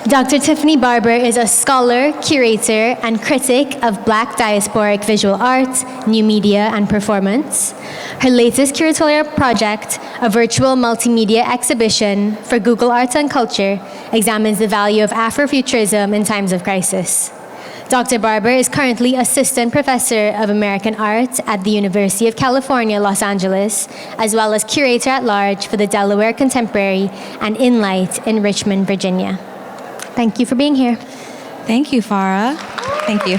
Dr. Tiffany Barber is a scholar, curator, and critic of Black diasporic visual art, new media, and performance. Her latest curatorial project, a virtual multimedia exhibition for Google Arts and Culture, examines the value of Afrofuturism in times of crisis. Dr. Barber is currently Assistant Professor of American Art at the University of California, Los Angeles, as well as Curator at Large for the Delaware Contemporary and Inlight in Richmond, Virginia. Thank you for being here. Thank you, Farah. Thank you.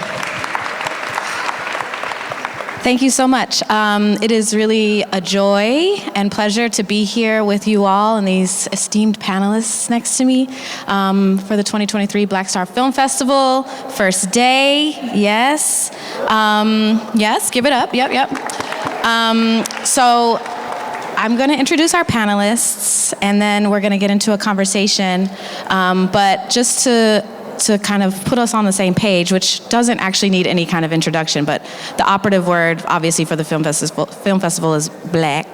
Thank you so much. It is really a joy and pleasure to be here with you all and these esteemed panelists next to me for the 2023 BlackStar Film Festival. First day, yes. Yes, give it up, yep. So I'm gonna introduce our panelists and then we're gonna get into a conversation. But just to kind of put us on the same page, which doesn't actually need any kind of introduction, but the operative word, obviously, for the film festival is Black.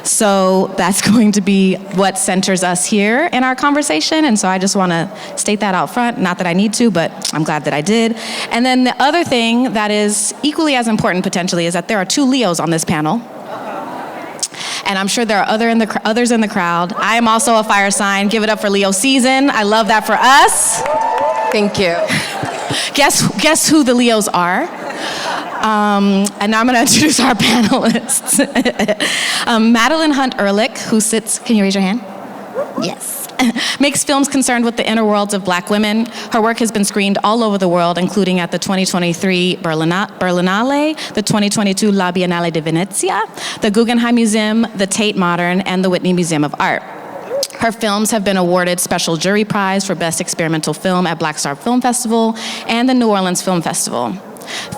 So that's going to be what centers us here in our conversation, and so I just want to state that out front. Not that I need to, but I'm glad that I did. And then the other thing that is equally as important, potentially, is that there are two Leos on this panel. And I'm sure there are others in the crowd. I am also a fire sign. Give it up for Leo season. I love that for us. Thank you. Guess who the Leos are? And now I'm going to introduce our panelists. Madeleine Hunt-Ehrlich, who sits, can you raise your hand? Yes. Makes films concerned with the inner worlds of Black women. Her work has been screened all over the world, including at the 2023 Berlinale, the 2022 La Biennale di Venezia, the Guggenheim Museum, the Tate Modern, and the Whitney Museum of Art. Her films have been awarded Special Jury Prize for Best Experimental Film at BlackStar Film Festival and the New Orleans Film Festival.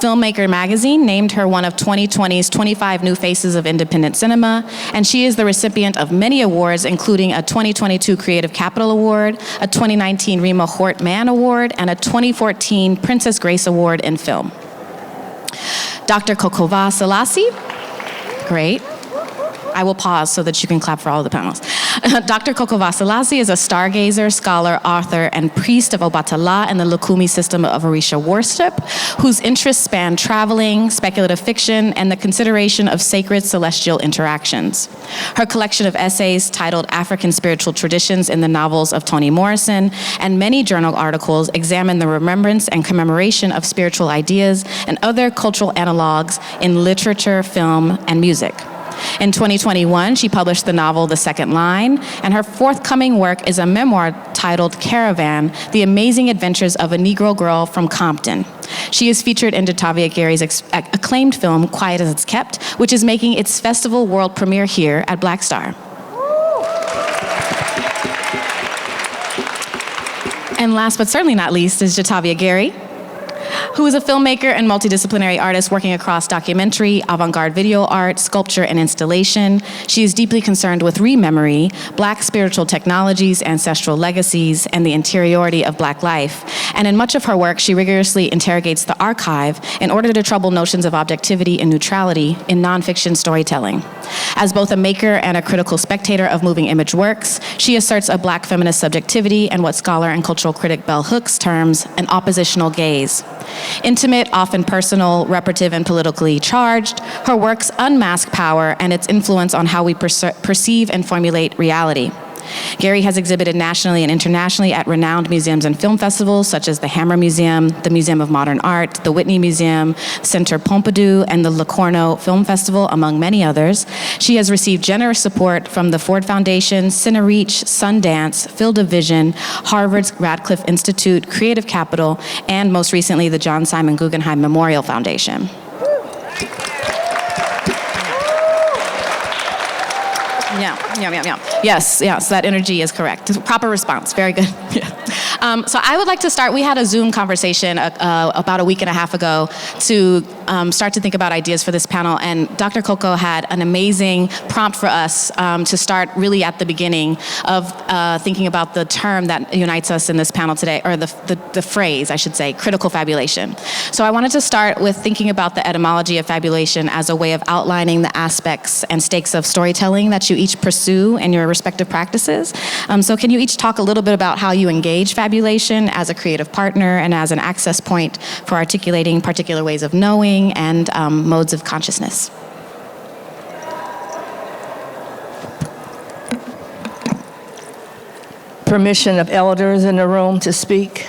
Filmmaker Magazine named her one of 2020's 25 New Faces of Independent Cinema, and she is the recipient of many awards, including a 2022 Creative Capital Award, a 2019 Rima Hort Mann Award, and a 2014 Princess Grace Award in film. Dr. Koko Selassie, great. I will pause so that you can clap for all of the panels. Dr. Koko Selassie is a stargazer, scholar, author, and priest of Obatala and the Lukumi system of Orisha worship, whose interests span traveling, speculative fiction, and the consideration of sacred celestial interactions. Her collection of essays titled African Spiritual Traditions in the Novels of Toni Morrison and many journal articles examine the remembrance and commemoration of spiritual ideas and other cultural analogs in literature, film, and music. In 2021, she published the novel The Second Line, and her forthcoming work is a memoir titled Caravan, The Amazing Adventures of a Negro Girl from Compton. She is featured in Jatavia Gary's acclaimed film, Quiet as It's Kept, which is making its festival world premiere here at BlackStar. And last but certainly not least is Jatavia Gary, who is a filmmaker and multidisciplinary artist working across documentary, avant-garde video art, sculpture, and installation. She is deeply concerned with rememory, Black spiritual technologies, ancestral legacies, and the interiority of Black life. And in much of her work, she rigorously interrogates the archive in order to trouble notions of objectivity and neutrality in nonfiction storytelling. As both a maker and a critical spectator of moving image works, she asserts a Black feminist subjectivity and what scholar and cultural critic Bell Hooks terms an oppositional gaze. Intimate, often personal, reparative, and politically charged, her works unmask power and its influence on how we perceive and formulate reality. Gary has exhibited nationally and internationally at renowned museums and film festivals such as the Hammer Museum, the Museum of Modern Art, the Whitney Museum, Centre Pompidou, and the Locarno Film Festival, among many others. She has received generous support from the Ford Foundation, CineReach, Sundance, Field of Vision, Harvard's Radcliffe Institute, Creative Capital, and most recently the John Simon Guggenheim Memorial Foundation. Yeah. Yes, that energy is correct. Proper response, very good. So I would like to start, we had a Zoom conversation about a week and a half ago to start to think about ideas for this panel, and Dr. Koko had an amazing prompt for us to start really at the beginning of thinking about the term that unites us in this panel today, or the phrase, I should say, critical fabulation. So I wanted to start with thinking about the etymology of fabulation as a way of outlining the aspects and stakes of storytelling that you each pursue in your respective practices. So can you each talk a little bit about how you engage engage Fabulation as a creative partner and as an access point for articulating particular ways of knowing and modes of consciousness. Permission of elders in the room to speak.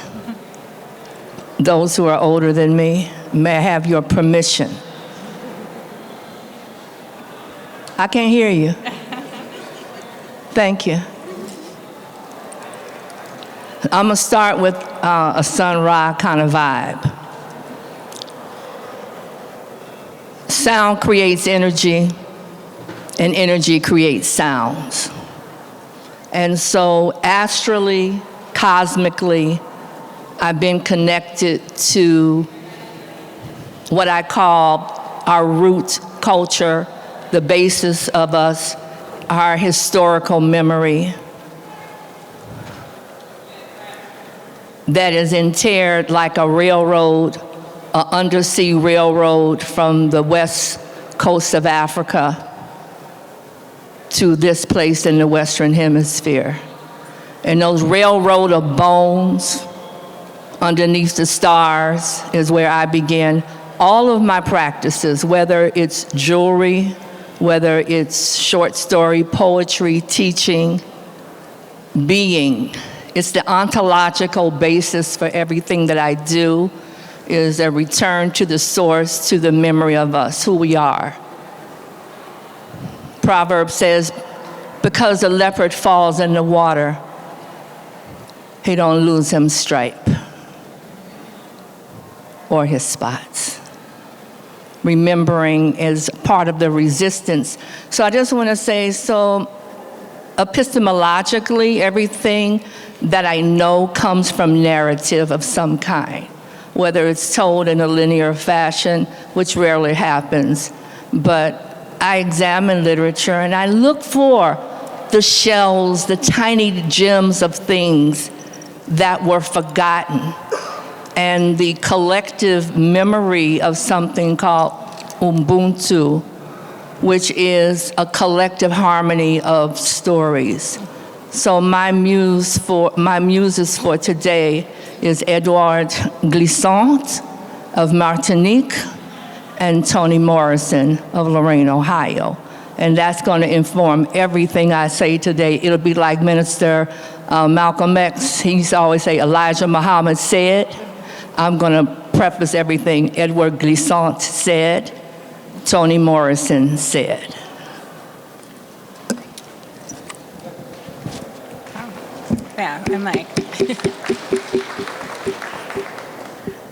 Those who are older than me, may I have your permission? I can't hear you. Thank you. I'm gonna start with a Sun Ra kind of vibe. Sound creates energy, and energy creates sounds. And so astrally, cosmically, I've been connected to what I call our root culture, the basis of us, our historical memory that is interred like a railroad, an undersea railroad from the west coast of Africa to this place in the Western Hemisphere. And those railroad of bones underneath the stars is where I began all of my practices, whether it's jewelry, whether it's short story, poetry, teaching, being. It's the ontological basis for everything that I do, is a return to the source, to the memory of us, who we are. Proverb says, because a leopard falls in the water, he don't lose him stripe or his spots. Remembering is part of the resistance. So I just want to say, so epistemologically, everything that I know comes from narrative of some kind, whether it's told in a linear fashion, which rarely happens, but I examine literature and I look for the shells, the tiny gems of things that were forgotten, and the collective memory of something called Ubuntu, which is a collective harmony of stories. So my muses for today is Edouard Glissant of Martinique and Toni Morrison of Lorain, Ohio. And that's going to inform everything I say today. It'll be like Minister Malcolm X. He used to always say, Elijah Muhammad said. I'm going to preface everything Edouard Glissant said, Toni Morrison said. Yeah, I'm like,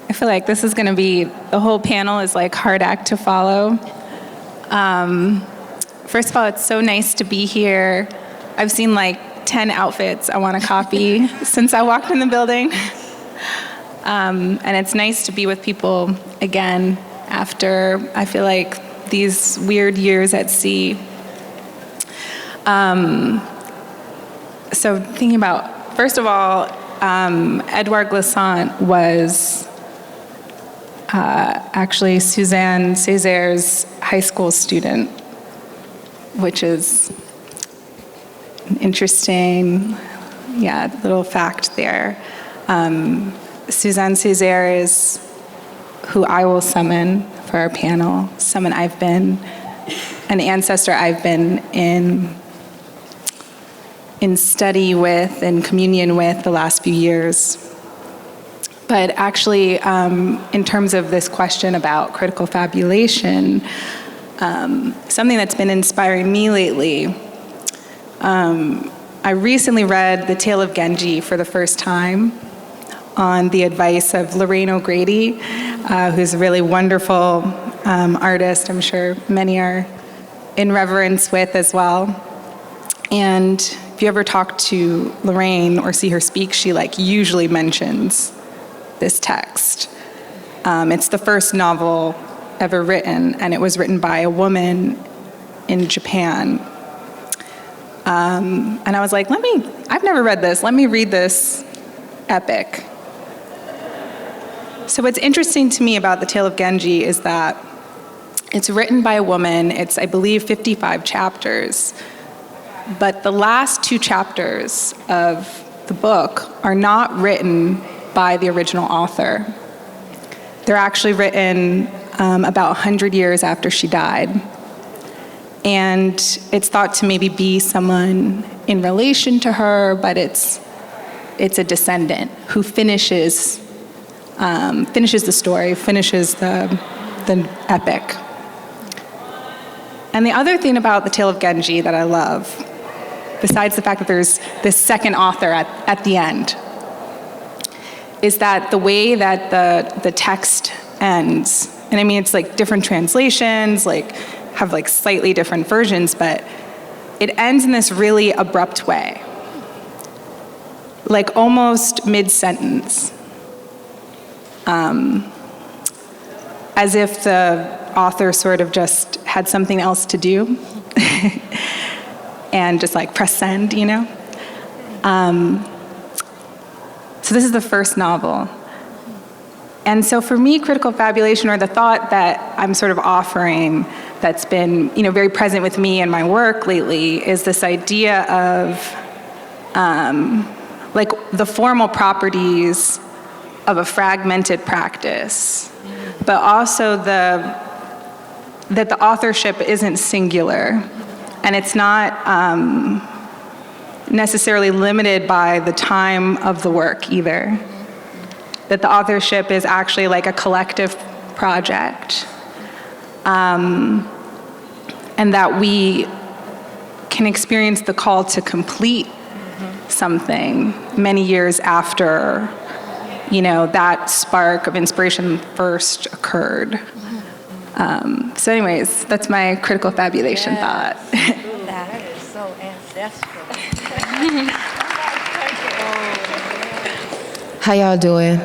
I feel like this is going to be, the whole panel is like hard act to follow. First of all, it's so nice to be here. I've seen like 10 outfits I want to copy since I walked in the building. And it's nice to be with people again after, I feel like, these weird years at sea. So thinking about, first of all, Edouard Glissant was actually Suzanne Césaire's high school student, which is an interesting, little fact there. Suzanne Césaire is who I will summon for our panel, someone I've been, an ancestor I've been in study with and communion with the last few years. But actually, in terms of this question about critical fabulation, something that's been inspiring me lately, I recently read The Tale of Genji for the first time on the advice of Lorraine O'Grady, who's a really wonderful artist I'm sure many are in reverence with as well. And if you ever talk to Lorraine or see her speak, she usually mentions this text. It's the first novel ever written, and it was written by a woman in Japan. And I was like, I've never read this, let me read this epic. So what's interesting to me about The Tale of Genji is that it's written by a woman. It's, I believe, 55 chapters. But the last 2 chapters of the book are not written by the original author. They're actually written about 100 years after she died. And it's thought to maybe be someone in relation to her, but it's a descendant who finishes the story, finishes the epic. And the other thing about the Tale of Genji that I love, besides the fact that there's this second author at the end, is that the way that the text ends, and I mean it's like different translations, like have like slightly different versions, but it ends in this really abrupt way, like almost mid-sentence, as if the author sort of just had something else to do and just like press send, you know? So this is the first novel. And so for me, critical fabulation, or the thought that I'm sort of offering that's been, you know, very present with me in my work lately, is this idea of like the formal properties of a fragmented practice, but also that the authorship isn't singular, and it's not necessarily limited by the time of the work either. That the authorship is actually like a collective project, and that we can experience the call to complete something many years after, you know, that spark of inspiration first occurred. So anyways, that's my critical fabulation thought. That is so ancestral. How y'all doing?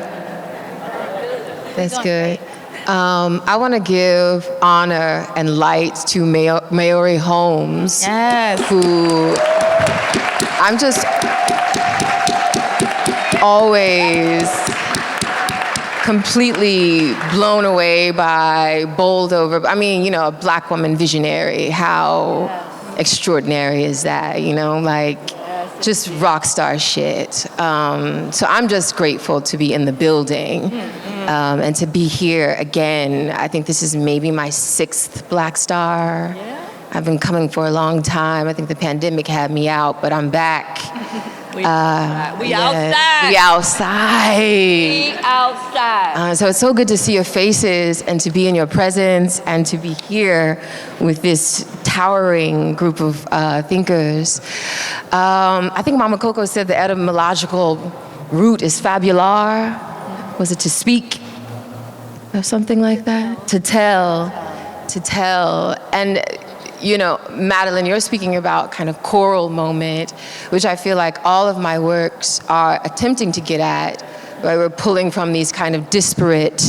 That's good. I want to give honor and light to Maori Holmes, who I'm just always completely blown away by, bowled over. I mean, you know, a Black woman visionary. How extraordinary is that? You know, like just rock star shit. So I'm just grateful to be in the building and to be here again. I think this is maybe my 6th BlackStar. I've been coming for a long time. I think the pandemic had me out, but I'm back. We outside. We outside. We outside. So it's so good to see your faces and to be in your presence and to be here with this towering group of thinkers. I think Mama Koko said the etymological root is fabular. Was it to speak or something like that? To tell. And you know, Madeleine, you're speaking about kind of choral moment, which I feel like all of my works are attempting to get at, right? We're pulling from these kind of disparate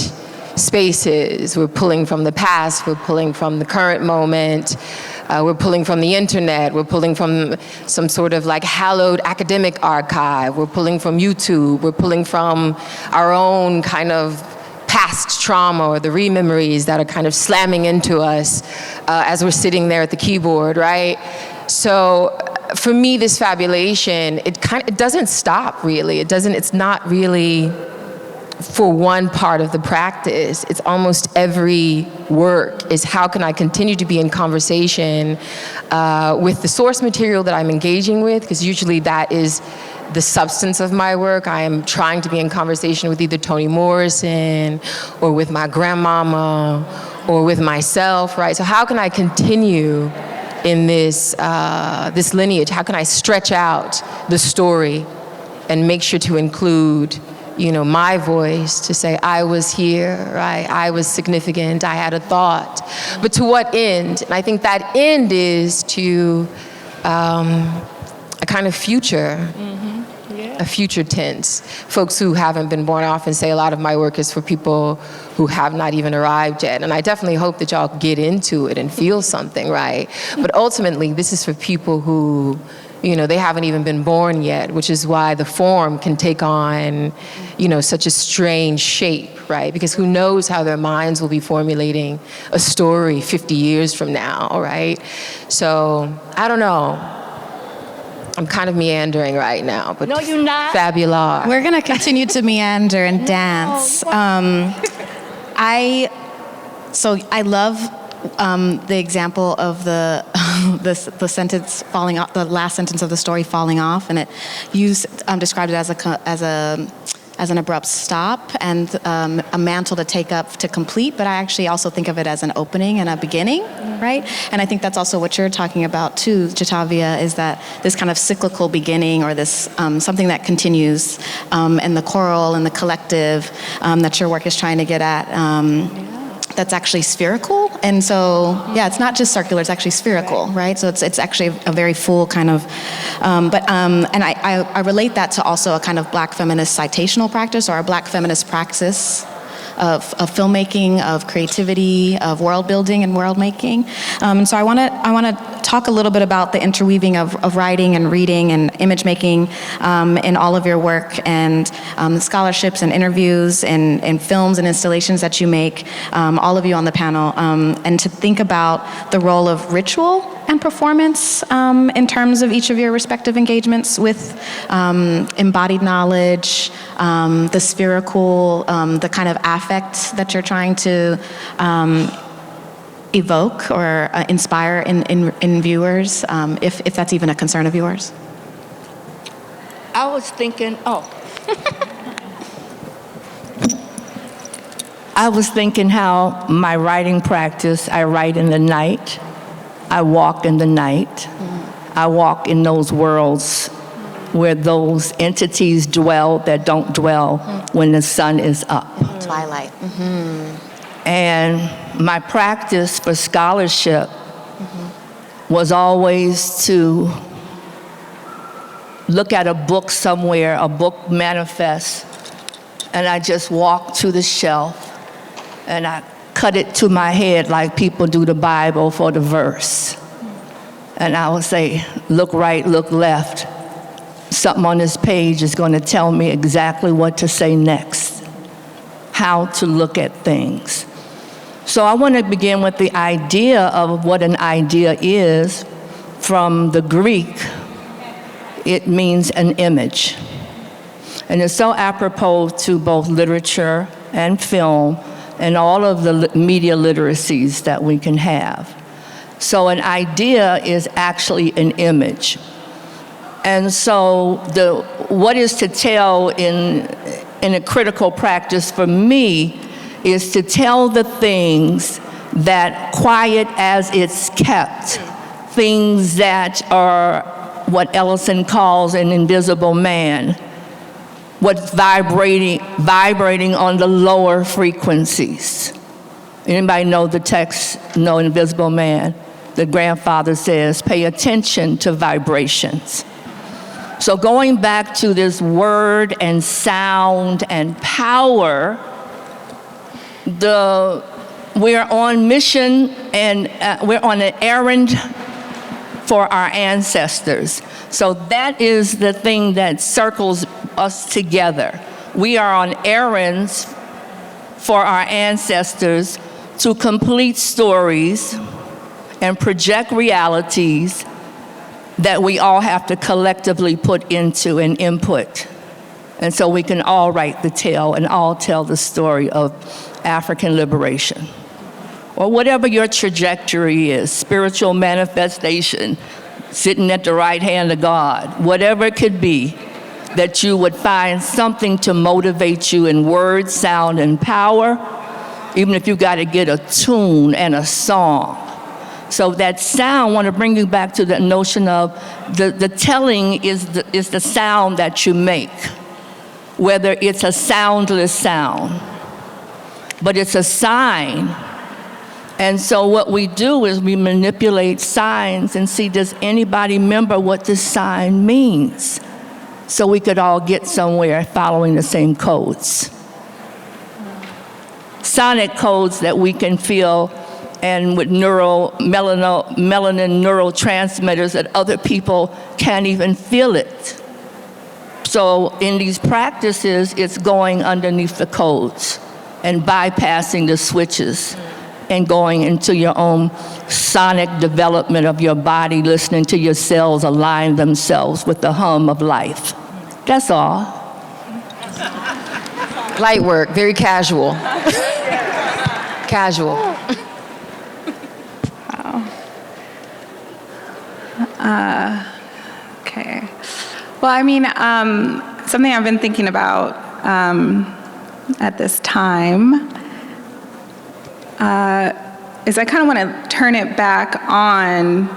spaces. We're pulling from the past, we're pulling from the current moment, we're pulling from the internet, we're pulling from some sort of like hallowed academic archive, we're pulling from YouTube, we're pulling from our own kind of past trauma or the rememories that are kind of slamming into us as we're sitting there at the keyboard, right? So for me, this fabulation, it doesn't stop really. It's not really for one part of the practice. It's almost every work is how can I continue to be in conversation with the source material that I'm engaging with, because usually that is the substance of my work. I am trying to be in conversation with either Toni Morrison or with my grandmama or with myself, right? So how can I continue in this lineage? How can I stretch out the story and make sure to include, you know, my voice, to say I was here, right? I was significant, I had a thought. But to what end? And I think that end is to a kind of future. A future tense. Folks who haven't been born often say a lot of my work is for people who have not even arrived yet. And I definitely hope that y'all get into it and feel something, right? But ultimately, this is for people who, you know, they haven't even been born yet, which is why the form can take on, you know, such a strange shape, right? Because who knows how their minds will be formulating a story 50 years from now, right? So, I don't know. I'm kind of meandering right now, but No, you're not. Fabulous. We're gonna continue to meander and dance. I love the example of the the sentence falling off, the last sentence of the story falling off, and you described it as an abrupt stop and a mantle to take up to complete, but I actually also think of it as an opening and a beginning, right? And I think that's also what you're talking about too, Jatavia, is that this kind of cyclical beginning, or this something that continues, and the choral and the collective that your work is trying to get at. That's actually spherical, and so it's not just circular; it's actually spherical, right? So it's actually a very full kind of, and I relate that to also a kind of Black feminist citational practice, or a Black feminist praxis of filmmaking, of creativity, of world building and world making. And so I want to talk a little bit about the interweaving of writing and reading and image making in all of your work, and the scholarships and interviews and films and installations that you make, all of you on the panel, and to think about the role of ritual and performance in terms of each of your respective engagements with embodied knowledge, the spherical, the kind of affect that you're trying to evoke or inspire in viewers, if that's even a concern of yours. I was thinking, I was thinking how my writing practice, I write in the night, I walk in the night, I walk in those worlds where those entities dwell that don't dwell when the sun is up. Twilight. And my practice for scholarship was always to look at a book somewhere, a book manifest, and I just walk to the shelf and I cut it to my head like people do the Bible for the verse. And I would say, look right, look left. Something on this page is going to tell me exactly what to say next, how to look at things. So I want to begin with the idea of what an idea is. From the Greek, it means an image. And it's so apropos to both literature and film and all of the media literacies that we can have. So an idea is actually an image. And so what is to tell in a critical practice for me is to tell the things that, quiet as it's kept, things that are what Ellison calls an invisible man, what's vibrating on the lower frequencies. Anybody know the text, No Invisible Man? The grandfather says, pay attention to vibrations. So going back to this word and sound and power, we're on mission and we're on an errand for our ancestors. So that is the thing that circles us together. We are on errands for our ancestors to complete stories and project realities that we all have to collectively put into and input. And so we can all write the tale and all tell the story of African liberation. Or whatever your trajectory is, spiritual manifestation, sitting at the right hand of God, whatever it could be, that you would find something to motivate you in word, sound, and power, even if you got to get a tune and a song. So that sound, I want to bring you back to the notion of the telling is the sound that you make, whether it's a soundless sound, but it's a sign. And so what we do is we manipulate signs and see, does anybody remember what this sign means? So we could all get somewhere following the same codes. Sonic codes that we can feel, and with melanin neurotransmitters that other people can't even feel it. So in these practices, it's going underneath the codes and bypassing the switches and going into your own sonic development of your body, listening to your cells align themselves with the hum of life. That's all. Light work, very casual. Casual. Okay. Well, I mean, something I've been thinking about at this time is I kind of want to turn it back on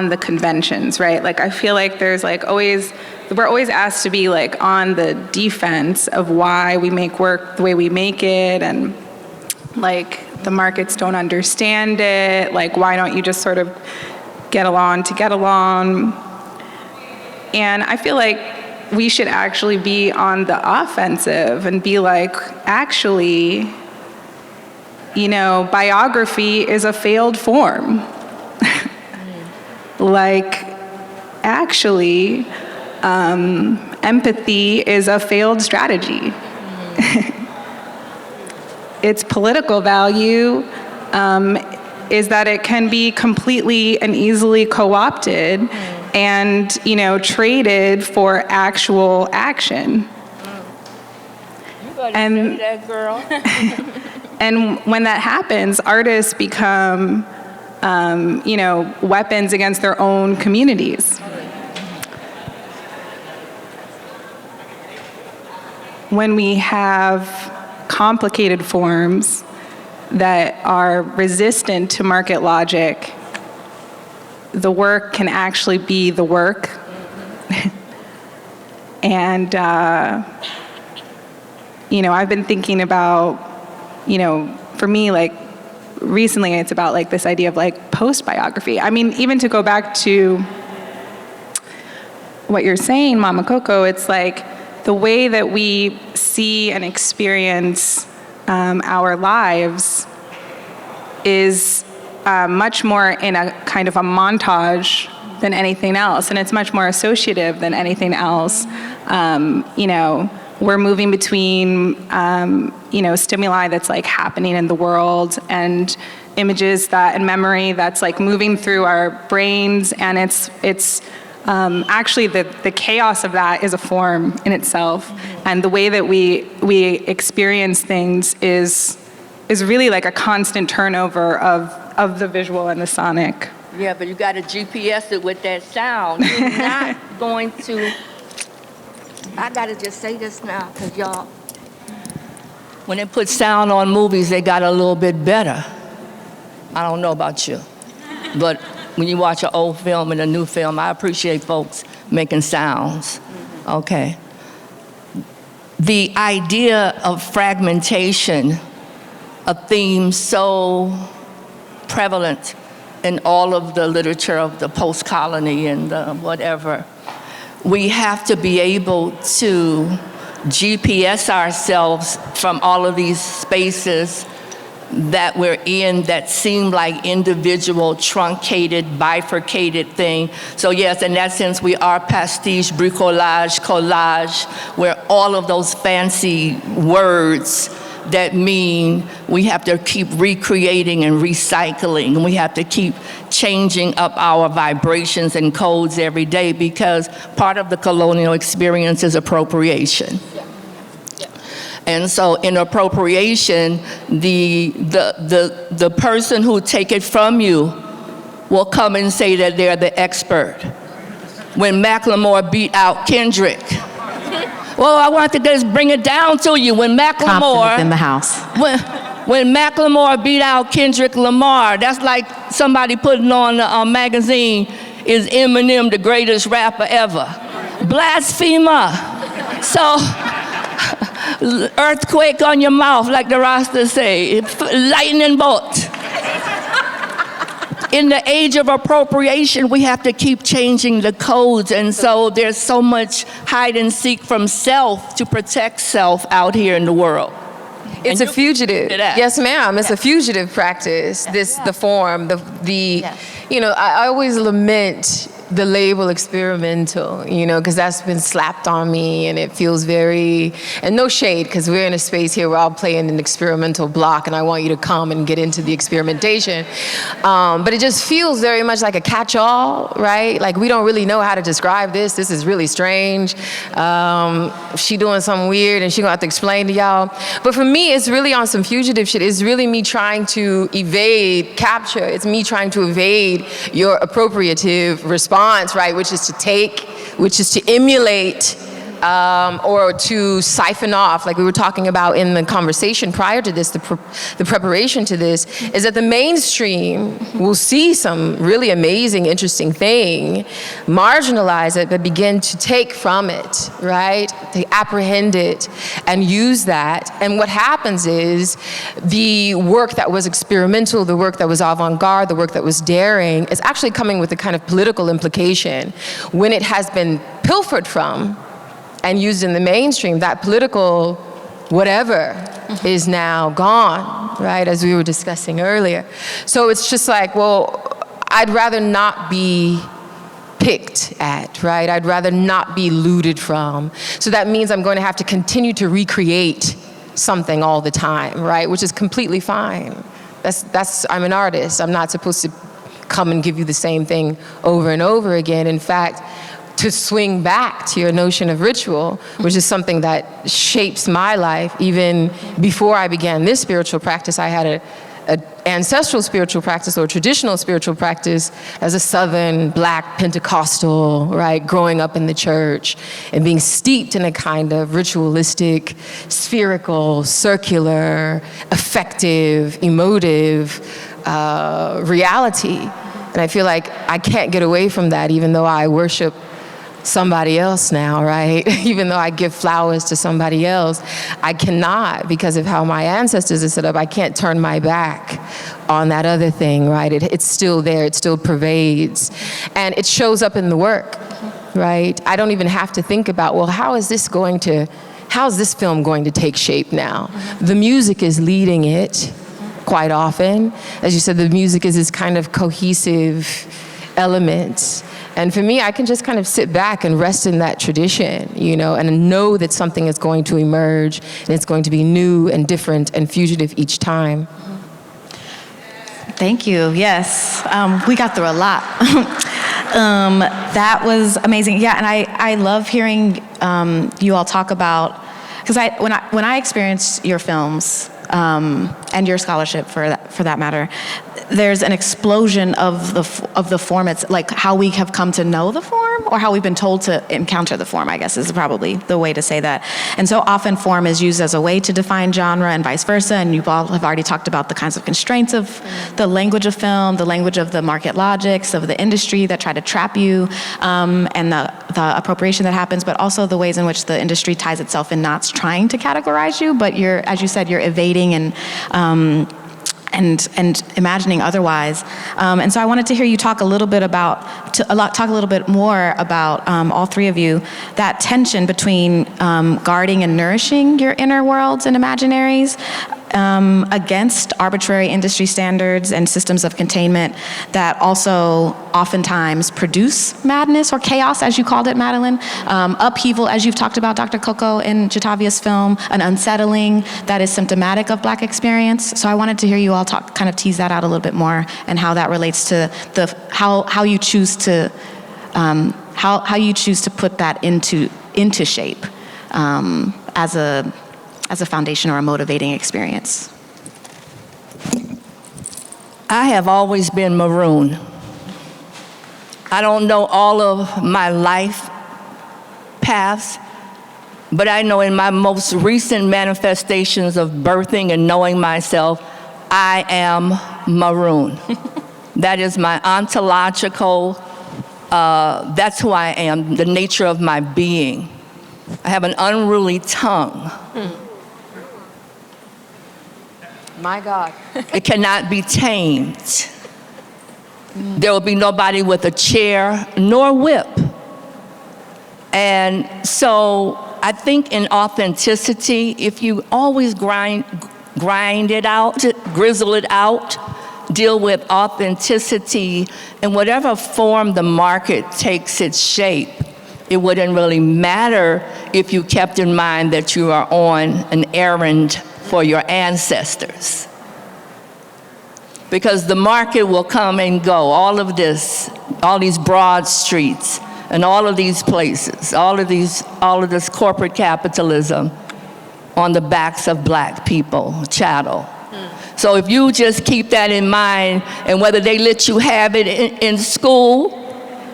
the conventions, right? Like, I feel like there's like we're always asked to be like on the defense of why we make work the way we make it, and like the markets don't understand it. Like, why don't you just sort of get along to get along? And I feel like we should actually be on the offensive and be like, actually, you know, biography is a failed form. Like, actually, empathy is a failed strategy. Its political value is that it can be completely and easily co-opted and, you know, traded for actual action. You better And- say that, girl. And when that happens, artists become, you know, weapons against their own communities. When we have complicated forms that are resistant to market logic, the work can actually be the work. And, you know, I've been thinking about, you know, for me, like, recently it's about like this idea of like post-biography. I mean, even to go back to what you're saying, Mama Koko, it's like the way that we see and experience our lives is much more in a kind of a montage than anything else, and it's much more associative than anything else. You know, we're moving between, you know, stimuli that's like happening in the world and images and memory that's like moving through our brains, and it's actually the chaos of that is a form in itself, and the way that we experience things is really like a constant turnover of the visual and the sonic. Yeah, but you got to GPS it with that sound. You're not going to. I got to just say this now, because y'all. When they put sound on movies, they got a little bit better. I don't know about you, but when you watch an old film and a new film, I appreciate folks making sounds. Okay. The idea of fragmentation, a theme so prevalent in all of the literature of the post-colony and the whatever, we have to be able to GPS ourselves from all of these spaces that we're in that seem like individual, truncated, bifurcated thing. So yes, in that sense, we are pastiche, bricolage, collage, where all of those fancy words that mean we have to keep recreating and recycling, and we have to keep changing up our vibrations and codes every day, because part of the colonial experience is appropriation. And so in appropriation, the person who take it from you will come and say that they're the expert. When Macklemore beat out Kendrick, well, I want to just bring it down to you. When Macklemore in the house. When Macklemore beat out Kendrick Lamar, that's like somebody putting on a magazine, is Eminem the greatest rapper ever? Blasphemer. So, earthquake on your mouth, like the Rastas say, lightning bolt. In the age of appropriation, we have to keep changing the codes, and so there's so much hide and seek from self to protect self out here in the world. It's a fugitive. Yes, ma'am. It's a fugitive practice. The form, you know, I always lament the label experimental, because that's been slapped on me, and it feels very, and no shade, because we're in a space here where I'll play in an experimental block, and I want you to come and get into the experimentation. But it just feels very much like a catch-all, right? Like, we don't really know how to describe this. This is really strange. She doing something weird, and she gonna have to explain to y'all. But for me, it's really on some fugitive shit. It's really me trying to evade capture. It's me trying to evade your appropriative response, right? Which is to emulate or to siphon off, like we were talking about in the conversation prior to this, the preparation to this, is that the mainstream will see some really amazing, interesting thing, marginalize it, but begin to take from it, right? They apprehend it and use that. And what happens is the work that was experimental, the work that was avant-garde, the work that was daring, is actually coming with a kind of political implication when it has been pilfered from and used in the mainstream. That political whatever is now gone, right, as we were discussing earlier. So it's just like, well, I'd rather not be picked at, right? I'd rather not be looted from. So that means I'm going to have to continue to recreate something all the time, right? Which is completely fine. I'm an artist. I'm not supposed to come and give you the same thing over and over again. In fact, to swing back to your notion of ritual, which is something that shapes my life. Even before I began this spiritual practice, I had an ancestral spiritual practice or traditional spiritual practice as a Southern Black Pentecostal, right, growing up in the church and being steeped in a kind of ritualistic, spherical, circular, affective, emotive reality. And I feel like I can't get away from that, even though I worship somebody else now, right? Even though I give flowers to somebody else, I cannot, because of how my ancestors are set up, I can't turn my back on that other thing, right? It's still there, it still pervades. And it shows up in the work, right? I don't even have to think about, well, how is this film going to take shape now? The music is leading it quite often. As you said, the music is this kind of cohesive element. And for me, I can just kind of sit back and rest in that tradition, and know that something is going to emerge, and it's going to be new and different and fugitive each time. Thank you. Yes, we got through a lot. That was amazing. Yeah, and I love hearing you all talk about, because when I experienced your films and your scholarship for that matter, there's an explosion of the form. It's like how we have come to know the form, or how we've been told to encounter the form, I guess is probably the way to say that. And so often form is used as a way to define genre and vice versa, and you all have already talked about the kinds of constraints of the language of film, the language of the market logics of the industry that try to trap you, and the appropriation that happens, but also the ways in which the industry ties itself in knots trying to categorize you, but as you said, you're evading and imagining otherwise. And so I wanted to hear you talk a little bit more about all three of you, that tension between guarding and nourishing your inner worlds and imaginaries against arbitrary industry standards and systems of containment that also oftentimes produce madness or chaos, as you called it, Madeleine, upheaval, as you've talked about, Dr. Koko, in Jatavia's film, an unsettling that is symptomatic of Black experience. So I wanted to hear you all kind of tease that out a little bit more, and how that relates to how you choose to put that into shape as a foundation or a motivating experience. I have always been maroon. I don't know all of my life paths, but I know in my most recent manifestations of birthing and knowing myself, I am maroon. That is my ontological, that's who I am, the nature of my being. I have an unruly tongue. My God. It cannot be tamed. There will be nobody with a chair nor whip. And so I think in authenticity, if you always grind it out, grizzle it out, deal with authenticity in whatever form the market takes its shape, it wouldn't really matter if you kept in mind that you are on an errand for your ancestors. Because the market will come and go, all of this, all these broad streets, and all of these places, all of this corporate capitalism on the backs of black people, chattel. So if you just keep that in mind, and whether they let you have it in school,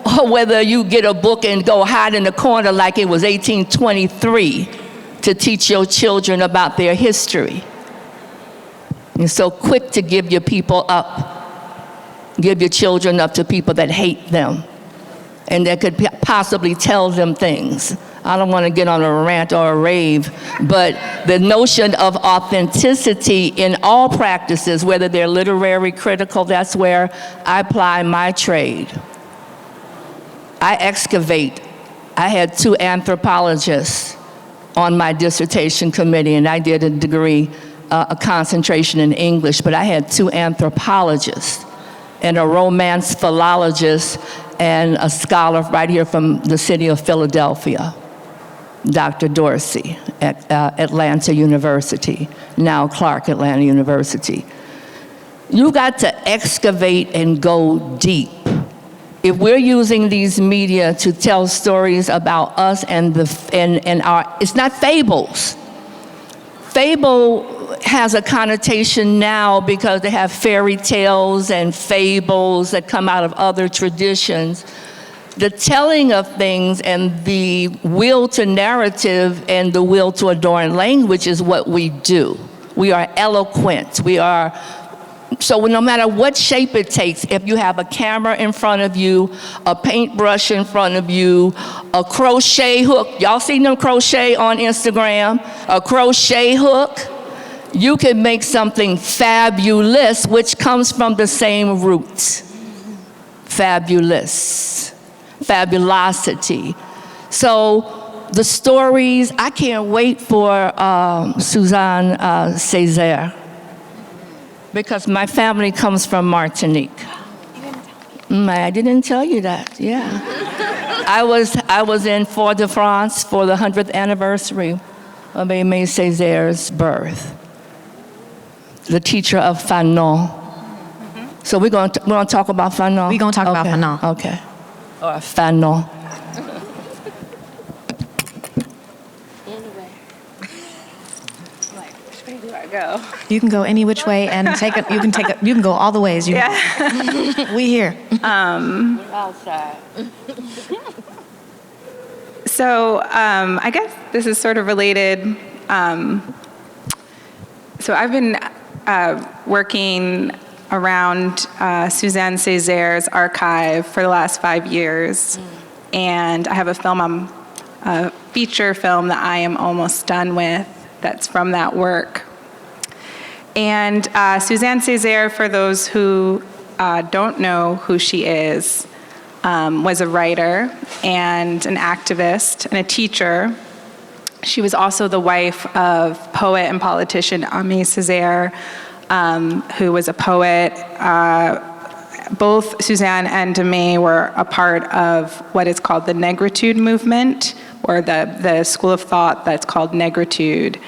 or whether you get a book and go hide in the corner like it was 1823 to teach your children about their history. You're so quick to give your people up, give your children up to people that hate them and that could possibly tell them things. I don't want to get on a rant or a rave, but the notion of authenticity in all practices, whether they're literary, critical, that's where I apply my trade. I excavate. I had 2 anthropologists on my dissertation committee, and I did a degree, a concentration in English, but I had 2 anthropologists and a romance philologist and a scholar right here from the city of Philadelphia, Dr. Dorsey at Atlanta University, now Clark Atlanta University. You got to excavate and go deep. If we're using these media to tell stories about us and our, it's not fables. Fable has a connotation now because they have fairy tales and fables that come out of other traditions. The telling of things and the will to narrative and the will to adorn language is what we do. We are eloquent. So no matter what shape it takes, if you have a camera in front of you, a paintbrush in front of you, a crochet hook, y'all seen them crochet on Instagram? A crochet hook, you can make something fabulous, which comes from the same roots. Fabulous, fabulosity. So the stories, I can't wait for Suzanne Césaire, because my family comes from Martinique. I didn't tell you that, yeah. I was in Fort-de-France for the 100th anniversary of Aimé Césaire's birth, the teacher of Fanon. So we're going to talk about Fanon? We're going to talk about Fanon. Okay, or Fanon. Go. You can go any which way and you can go all the ways. We here. Outside. So I guess this is sort of related. So I've been working around Suzanne Césaire's archive for the last 5 years. And I have a feature film that I am almost done with that's from that work. And Suzanne Césaire, for those who don't know who she is, was a writer and an activist and a teacher. She was also the wife of poet and politician Aimé Césaire, who was a poet. Both Suzanne and Aimé were a part of what is called the Negritude movement, or the school of thought that's called Negritude.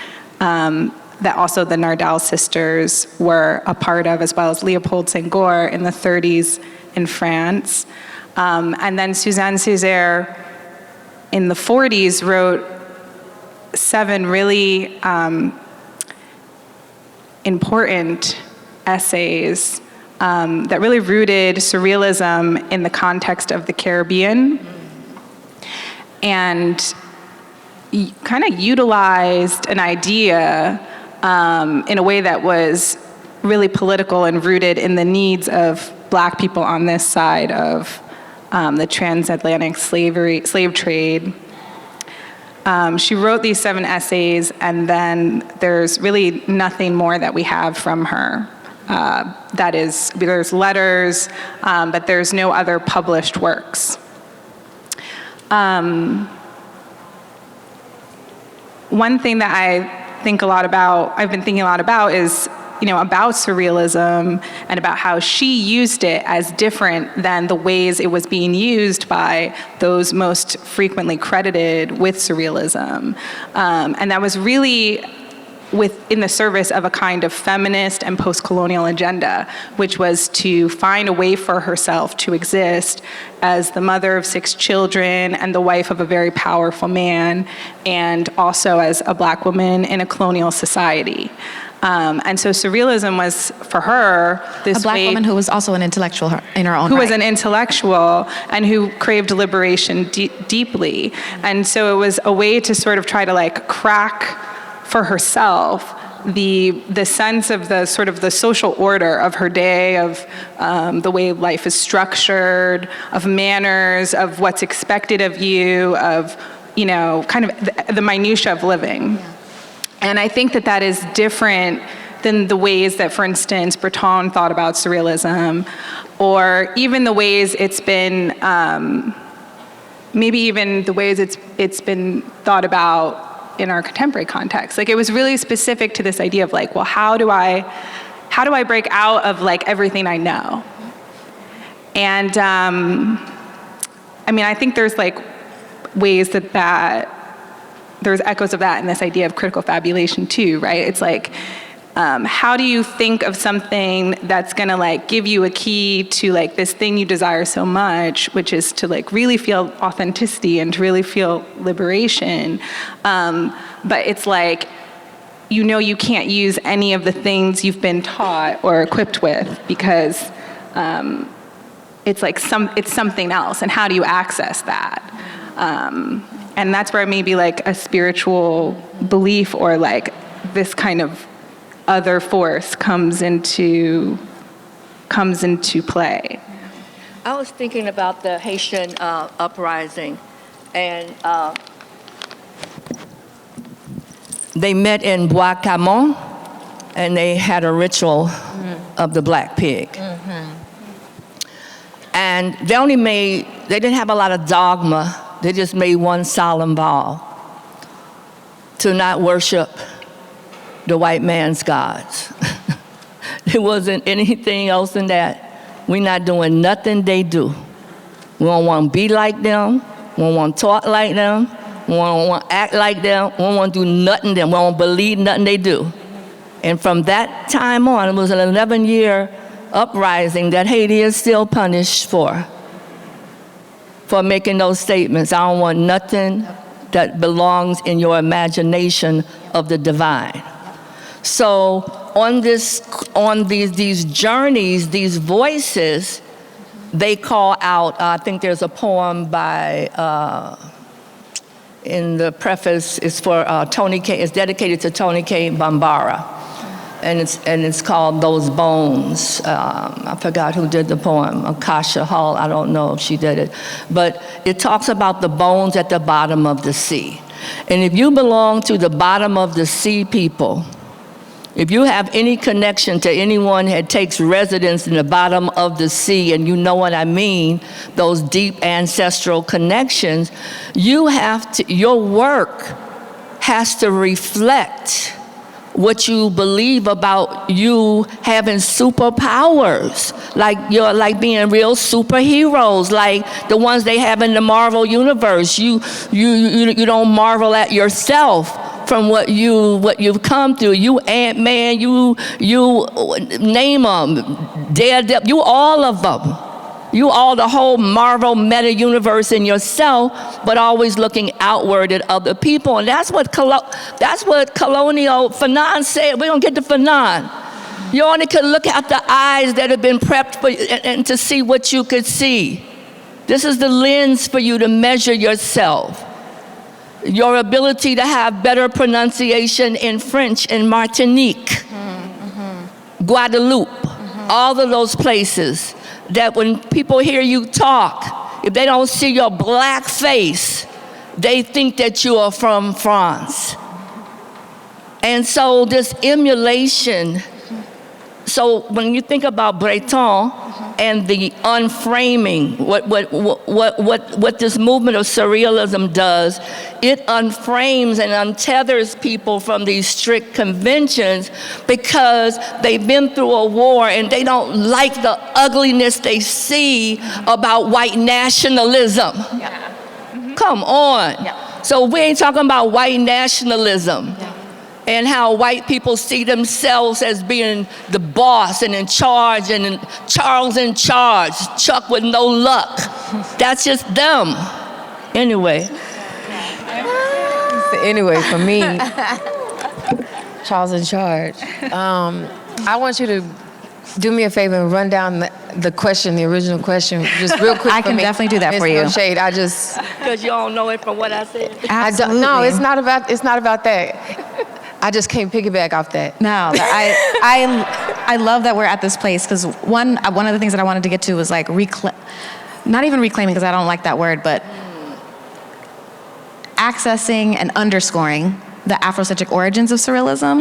That also the Nardal sisters were a part of, as well as Leopold Senghor in the 30s in France. And then Suzanne Césaire in the 40s wrote 7 really important essays that really rooted surrealism in the context of the Caribbean and kind of utilized an idea in a way that was really political and rooted in the needs of Black people on this side of the transatlantic slave trade. She wrote these 7 essays, and then there's really nothing more that we have from her. There's letters, but there's no other published works. One thing that I've been thinking a lot about is about surrealism and about how she used it as different than the ways it was being used by those most frequently credited with surrealism. And that was really in the service of a kind of feminist and post-colonial agenda, which was to find a way for herself to exist as the mother of 6 children and the wife of a very powerful man, and also as a Black woman in a colonial society. And so surrealism was, for her, this A Black woman who was also an intellectual in her own who right. was an intellectual and who craved liberation deeply. And so it was a way to sort of try to like crack for herself the sense of the sort of the social order of her day, of the way life is structured, of manners, of what's expected of you, of, kind of the minutia of living. Yeah. And I think that is different than the ways that, for instance, Breton thought about surrealism, or even the ways it's been, maybe even the ways it's been thought about in our contemporary context. Like, it was really specific to this idea of like, well, how do I break out of like everything I know? And I think there's like ways that there's echoes of that in this idea of critical fabulation too, right? It's like, how do you think of something that's gonna like give you a key to like this thing you desire so much, which is to like really feel authenticity and to really feel liberation. But it's like, you can't use any of the things you've been taught or equipped with because it's like it's something else, and how do you access that? And that's where maybe like a spiritual belief or like this kind of other force comes into play. I was thinking about the Haitian uprising, and they met in Bois Camon, and they had a ritual of the black pig. Mm-hmm. And they didn't have a lot of dogma. They just made one solemn vow to not worship the white man's gods. There wasn't anything else than that. We're not doing nothing they do. We don't want to be like them. We don't want to talk like them. We don't want to act like them. We don't want to do nothing them. We don't believe nothing they do. And from that time on, it was an 11-year uprising that Haiti is still punished for making those statements. I don't want nothing that belongs in your imagination of the divine. So on these journeys, these voices, they call out, I think there's a poem by, in the preface, it's for Tony K, it's dedicated to Tony K. Bambara. And it's called Those Bones. I forgot who did the poem, Akasha Hall, I don't know if she did it. But it talks about the bones at the bottom of the sea. And if you belong to the bottom of the sea people, if you have any connection to anyone that takes residence in the bottom of the sea, and you know what I mean, those deep ancestral connections, your work has to reflect what you believe about you having superpowers, like being real superheroes, like the ones they have in the Marvel universe. You don't marvel at yourself from what you've come through. You Ant-Man, you name them, Daredevil, you all of them. You all the whole Marvel meta universe in yourself, but always looking outward at other people. And that's what colonial Fanon said. We're gonna get to Fanon. You only could look at the eyes that have been prepped for and to see what you could see. This is the lens for you to measure yourself. Your ability to have better pronunciation in French in Martinique, Guadeloupe, all of those places. That when people hear you talk, if they don't see your black face, they think that you are from France. And so this emulation So when you think about Breton and the unframing, what this movement of surrealism does, it unframes and untethers people from these strict conventions because they've been through a war and they don't like the ugliness they see about white nationalism. Come on. So we ain't talking about white nationalism. And how white people see themselves as being the boss and in charge, and Charles in charge, Chuck with no luck. That's just them. Anyway. Anyway, for me, Charles in charge. I want you to do me a favor and run down the question, the original question, just real quick. I can definitely do that for you. No shade. Because you don't know it from what I said. Absolutely. No, it's not about that. I just can't piggyback off that. No, I love that we're at this place because one of the things that I wanted to get to was like not even reclaiming because I don't like that word, but accessing and underscoring the Afrocentric origins of surrealism.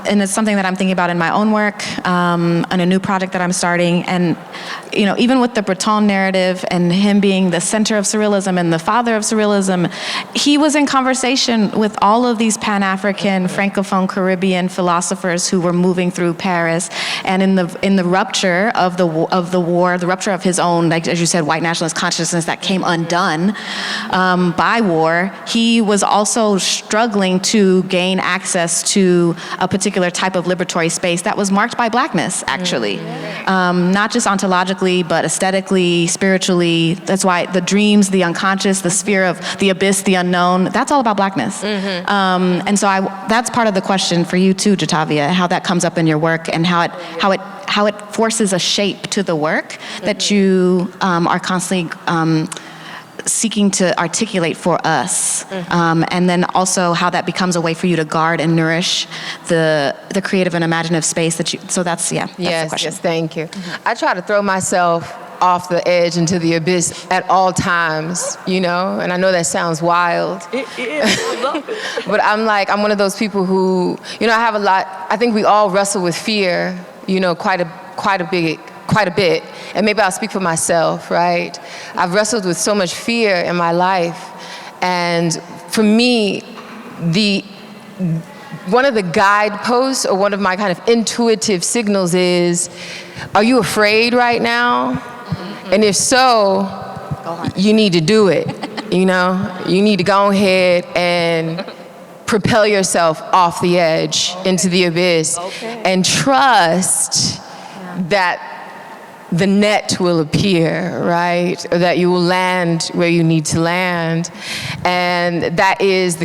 And it's something that I'm thinking about in my own work, on a new project that I'm starting. And, you know, even with the Breton narrative and him being the center of surrealism and the father of surrealism, he was in conversation with all of these Pan-African, Francophone, Caribbean philosophers who were moving through Paris. And in the rupture of the war, the rupture of his own, like as you said, white nationalist consciousness that came undone by war, he was also struggling to gain access to a particular type of liberatory space that was marked by blackness, actually. Not just ontologically, but aesthetically, spiritually. That's why the dreams, the unconscious, the sphere of the abyss, the unknown, that's all about blackness. And so that's part of the question for you too, Jatavia, how that comes up in your work and how it forces a shape to the work that you are constantly seeking to articulate for us, and then also how that becomes a way for you to guard and nourish the creative and imaginative space that you. So that's the question. Yes, thank you. I try to throw myself off the edge into the abyss at all times, you know, and I know that sounds wild. It is. I love it. But I'm one of those people who, you know, I think we all wrestle with fear, you know, quite a bit, and maybe I'll speak for myself, right? I've wrestled with so much fear in my life, and for me, one of the guideposts or one of my kind of intuitive signals is, are you afraid right now? And if so, you need to do it, you know? You need to go ahead and propel yourself off the edge into the abyss and trust that the net will appear, right? Or that you will land where you need to land. And that is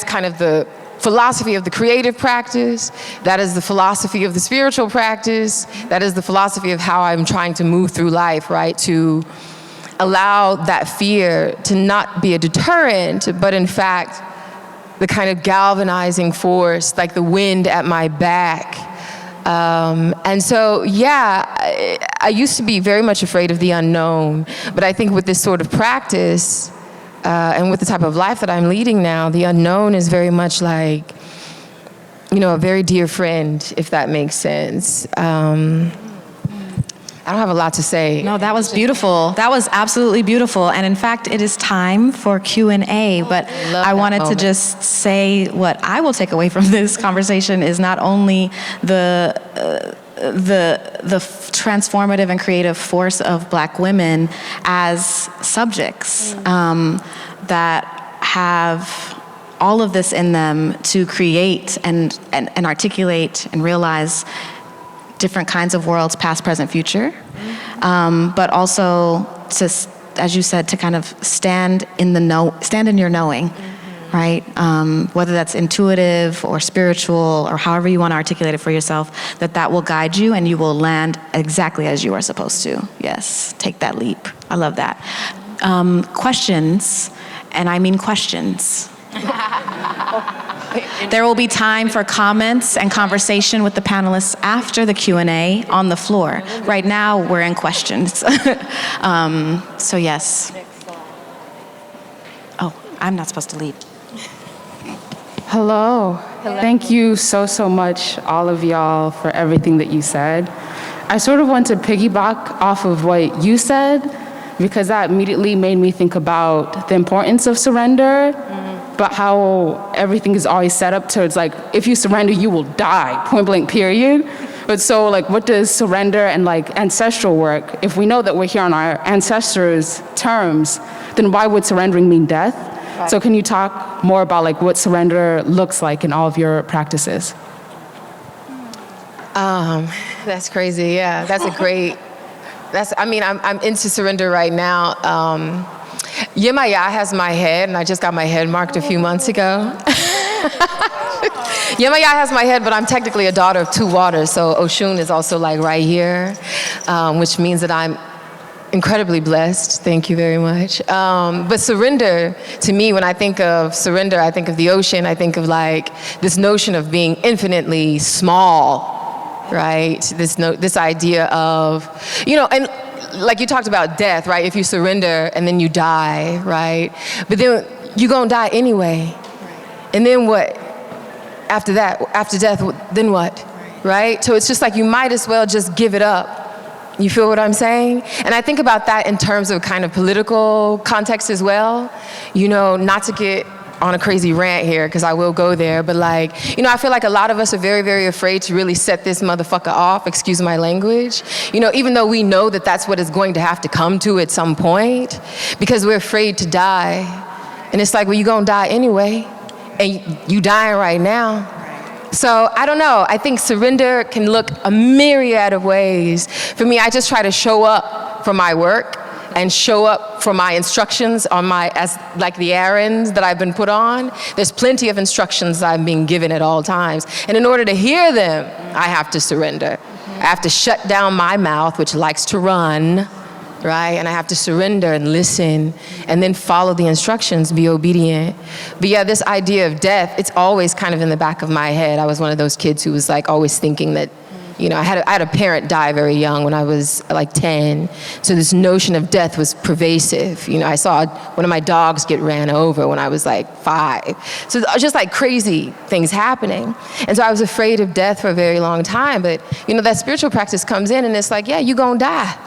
kind of the philosophy of the creative practice. That is the philosophy of the spiritual practice. That is the philosophy of how I'm trying to move through life, right? To allow that fear to not be a deterrent, but in fact, the kind of galvanizing force, like the wind at my back. And so, yeah, I used to be very much afraid of the unknown, but I think with this sort of practice, and with the type of life that I'm leading now, the unknown is very much like, you know, a very dear friend, if that makes sense. I don't have a lot to say. No, that was beautiful. That was absolutely beautiful. And in fact, it is time for Q&A, but I wanted to just say what I will take away from this conversation is not only the transformative and creative force of Black women as subjects that have all of this in them to create and articulate and realize different kinds of worlds, past, present, future, but also to, as you said, to kind of stand in your knowing, right? Whether that's intuitive or spiritual or however you want to articulate it for yourself, that will guide you and you will land exactly as you are supposed to. Yes, take that leap. I love that. Questions, and I mean questions. There will be time for comments and conversation with the panelists after the Q&A on the floor. Right now, we're in questions. So yes. Oh, I'm not supposed to lead. Hello. Thank you so much, all of y'all, for everything that you said. I sort of want to piggyback off of what you said, because that immediately made me think about the importance of surrender, but how everything is always set up towards, like, if you surrender, you will die, point blank, period. But so, like, what does surrender and, like, ancestral work, if we know that we're here on our ancestors' terms, then why would surrendering mean death? Right. So can you talk more about, like, what surrender looks like in all of your practices? That's crazy, yeah. That's a great, I'm into surrender right now. Yemaya has my head, and I just got my head marked a few months ago. Yemaya has my head, but I'm technically a daughter of two waters, so Oshun is also like right here, which means that I'm incredibly blessed. Thank you very much. But surrender, to me, when I think of surrender, I think of the ocean. I think of like this notion of being infinitely small, right? This idea of, and like you talked about death, right? If you surrender and then you die, right? But then you're gonna die anyway. And then what? After that, after death, then what? Right? So it's just like you might as well just give it up. You feel what I'm saying? And I think about that in terms of kind of political context as well. Not to get on a crazy rant here, because I will go there, but like, I feel like a lot of us are very, very afraid to really set this motherfucker off, excuse my language, even though we know that that's what it's going to have to come to at some point, because we're afraid to die. And it's like, well, you're gonna die anyway, and you dying right now. So I don't know, I think surrender can look a myriad of ways. For me, I just try to show up for my work and show up for my instructions as the errands that I've been put on. There's plenty of instructions I'm being given at all times. And in order to hear them, I have to surrender. I have to shut down my mouth, which likes to run, right? And I have to surrender and listen and then follow the instructions, be obedient. But yeah, this idea of death, it's always kind of in the back of my head. I was one of those kids who was like always thinking that, I had a parent die very young when I was like 10. So this notion of death was pervasive. I saw one of my dogs get ran over when I was like 5. So just like crazy things happening. And so I was afraid of death for a very long time. But, that spiritual practice comes in and it's like, yeah, you're gonna die.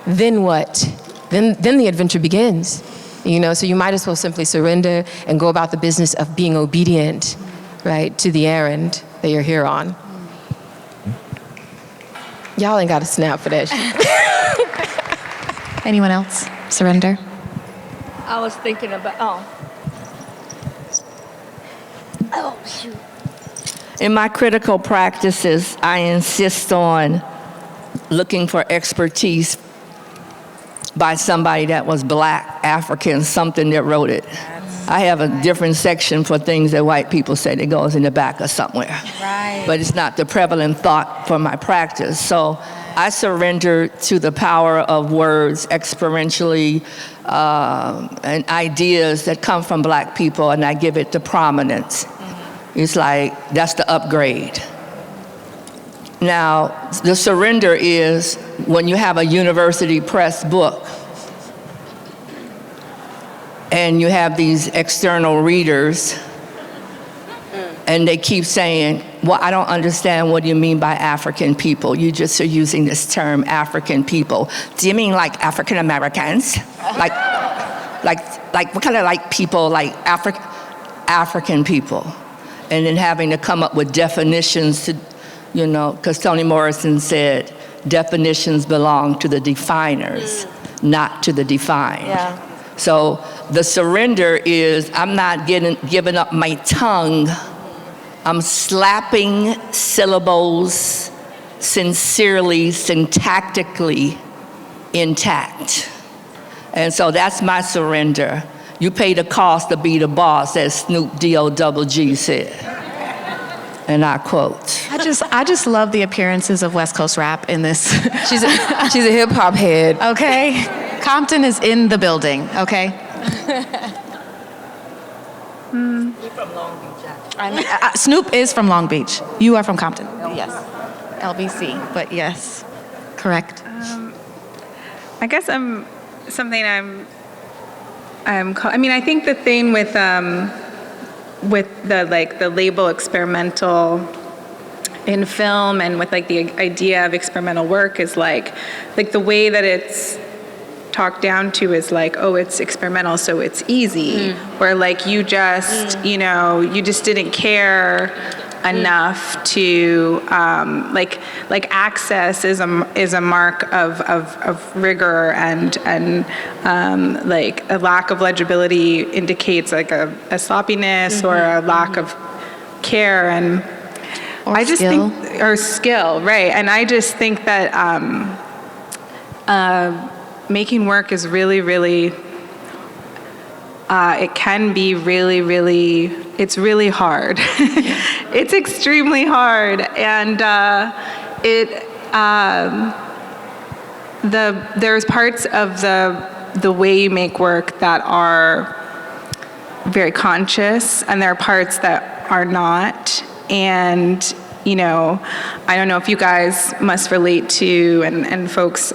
Then what? Then the adventure begins. So you might as well simply surrender and go about the business of being obedient, right, to the errand that you're here on. Y'all ain't got a snap for that shit. Anyone else? Surrender? I was thinking about, Shoot. in my critical practices, I insist on looking for expertise by somebody that was Black, African, something that wrote it. I have a different section for things that white people say that goes in the back or somewhere. Right. But it's not the prevalent thought for my practice. So I surrender to the power of words experientially and ideas that come from Black people, and I give it the prominence. It's like, that's the upgrade. Now, the surrender is when you have a university press book and you have these external readers and they keep saying, well, I don't understand what you mean by African people. You just are using this term, African people. Do you mean like African Americans? Like what kind of like people, like African people? And then having to come up with definitions to, because Toni Morrison said, definitions belong to the definers, not to the defined. Yeah. So the surrender is, I'm not giving up my tongue. I'm slapping syllables sincerely, syntactically intact. And so that's my surrender. You pay the cost to be the boss, as Snoop D-O-double-G said. And I quote. I just love the appearances of West Coast rap in this. She's a hip hop head. Okay. Compton is in the building, okay? You're from Long Beach, actually. Snoop is from Long Beach. You are from Compton. Yes. LBC, but yes, correct. I guess I think the thing with with the label experimental in film, and with like the idea of experimental work is like the way that it's talked down to is like, oh, it's experimental, so it's easy, or like you just you know, you just didn't care enough to like access is a mark of rigor, and like a lack of legibility indicates like a sloppiness or a lack of care, and Or I just skill. think, or skill, right? And I just think that making work is really, really, it can be really, really, it's really hard. It's extremely hard, and there's parts of the way you make work that are very conscious, and there are parts that are not. And, you know, I don't know if you guys must relate to, and folks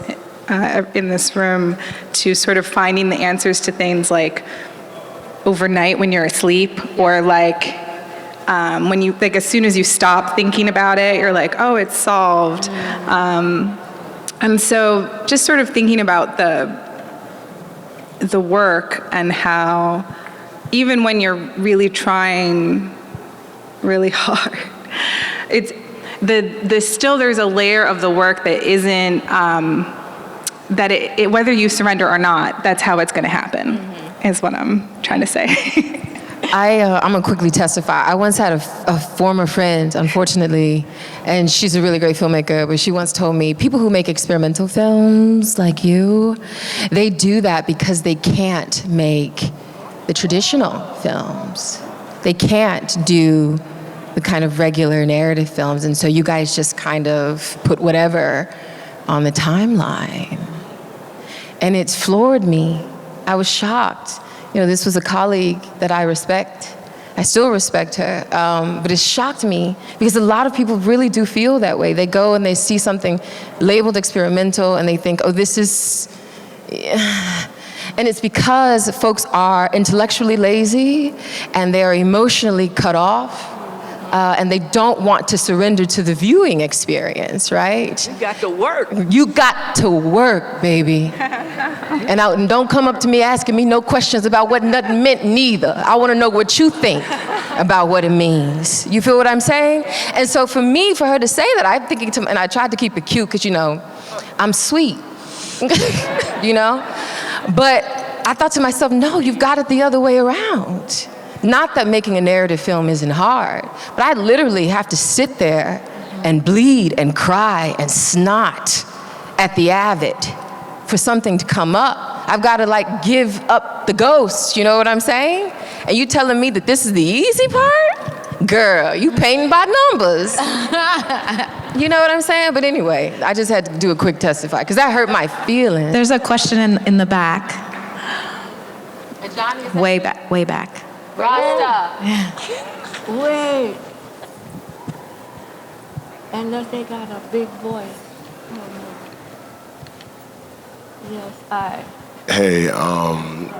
in this room, to sort of finding the answers to things like overnight when you're asleep, or like when you, like as soon as you stop thinking about it, you're like, oh, it's solved. And so just sort of thinking about the work, and how even when you're really trying really hard, it's still there's a layer of the work that isn't that it whether you surrender or not, that's how it's going to happen, is what I'm trying to say. I'm gonna quickly testify. I once had a former friend, unfortunately, and she's a really great filmmaker, but she once told me, people who make experimental films like you, they do that because they can't make the traditional films. They can't do the kind of regular narrative films, and so you guys just kind of put whatever on the timeline. And it's floored me. I was shocked. You know, this was a colleague that I respect. I still respect her, but it shocked me because a lot of people really do feel that way. They go and they see something labeled experimental and they think, oh, this is... And it's because folks are intellectually lazy and they are emotionally cut off, and they don't want to surrender to the viewing experience, right? You got to work. You got to work, baby. And don't come up to me asking me no questions about what nothing meant neither. I want to know what you think about what it means. You feel what I'm saying? And so for me, for her to say that, I'm thinking to, and I tried to keep it cute because, you know, I'm sweet, you know? But I thought to myself, no, you've got it the other way around. Not that making a narrative film isn't hard, but I literally have to sit there and bleed and cry and snot at the Avid for something to come up. I've got to like give up the ghost, you know what I'm saying? And you telling me that this is the easy part? Girl, you painting by numbers. You know what I'm saying? But anyway, I just had to do a quick testify because that hurt my feelings. There's a question in the back. Way back, way back. Rasta. Wait. Unless they got a big voice. Yes, I. Hey,